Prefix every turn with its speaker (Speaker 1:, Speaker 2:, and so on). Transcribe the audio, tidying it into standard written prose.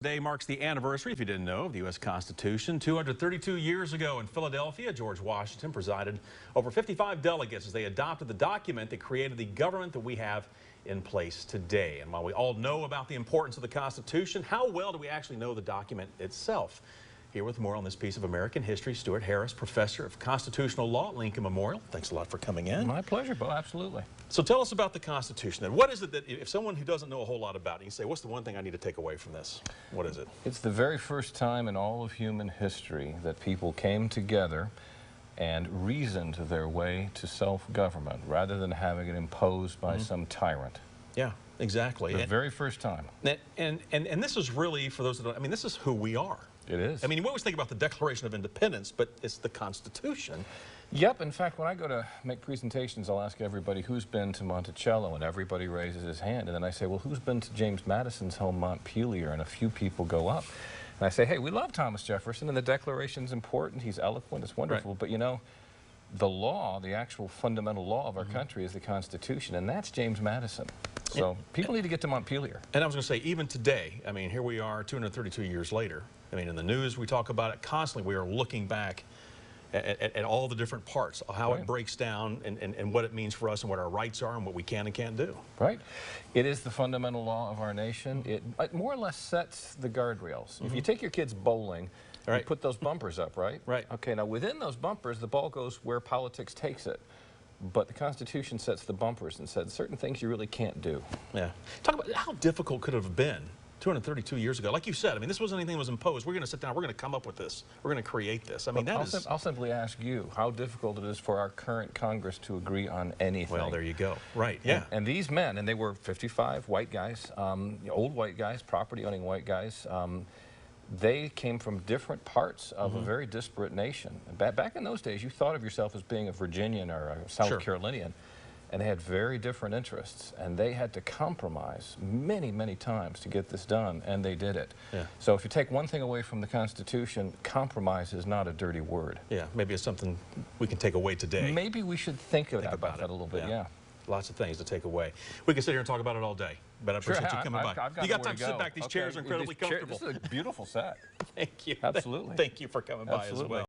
Speaker 1: Today marks the anniversary, if you didn't know, of the U.S. Constitution. 232 years ago in Philadelphia, George Washington presided over 55 delegates as they adopted the document that created the government that we have in place today. And while we all know about the importance of the Constitution, how well do we actually know the document itself? Here with more on this piece of American history, Stuart Harris, professor of constitutional law at Lincoln Memorial. Thanks a lot for coming in.
Speaker 2: My pleasure, Bo. Absolutely.
Speaker 1: So tell us about the Constitution. And what is it that, if someone who doesn't know a whole lot about it, you say, what's the one thing I need to take away from this? What is it?
Speaker 2: It's the very first time in all of human history that people came together and reasoned their way to self-government rather than having it imposed by some tyrant.
Speaker 1: Yeah, exactly.
Speaker 2: The very first time.
Speaker 1: And this is really, for those that don't, I mean, this is who we are.
Speaker 2: It is.
Speaker 1: I mean, we always think about the Declaration of Independence, but it's the Constitution.
Speaker 2: Yep. In fact, when I go to make presentations, I'll ask everybody who's been to Monticello, and everybody raises his hand. And then I say, well, who's been to James Madison's home, Montpelier? And a few people go up. And I say, hey, we love Thomas Jefferson, and the Declaration's important. He's eloquent. It's wonderful. Right. But, you know, the law, the actual fundamental law of our country is the Constitution, and that's James Madison. So people need to get to Montpelier.
Speaker 1: And I was going to say, even today, I mean, here we are 232 years later. I mean, in the news, we talk about it constantly. We are looking back at all the different parts, how it breaks down and what it means for us and what our rights are and what we can and can't do.
Speaker 2: Right. It is the fundamental law of our nation. It more or less sets the guardrails. If you take your kids bowling, you put those bumpers up, right?
Speaker 1: Right.
Speaker 2: Okay, now within those bumpers, the ball goes where politics takes it. But the Constitution sets the bumpers and said certain things you really can't do. Yeah.
Speaker 1: Talk about how difficult could it have been 232 years ago. Like you said, I mean, this wasn't anything that was imposed. We're going to sit down, we're going to come up with this. We're going to create this. I mean,
Speaker 2: I'll simply ask you how difficult it is for our current Congress to agree on anything.
Speaker 1: Well, there you go. Right, yeah.
Speaker 2: And these men, and they were 55 white guys, old white guys, property-owning white guys, they came from different parts of a very disparate nation. Back in those days, you thought of yourself as being a Virginian or a South Carolinian, and they had very different interests, and they had to compromise many, many times to get this done, and they did it. Yeah. So if you take one thing away from the Constitution, compromise is not a dirty word.
Speaker 1: Yeah, maybe it's something we can take away today.
Speaker 2: Maybe we should think about that a little bit, yeah.
Speaker 1: Lots of things to take away. We can sit here and talk about it all day, but I appreciate you coming by. You got time to sit back. These chairs are incredibly comfortable.
Speaker 2: This is a beautiful set.
Speaker 1: Thank you.
Speaker 2: Absolutely.
Speaker 1: Thank you for coming by as well.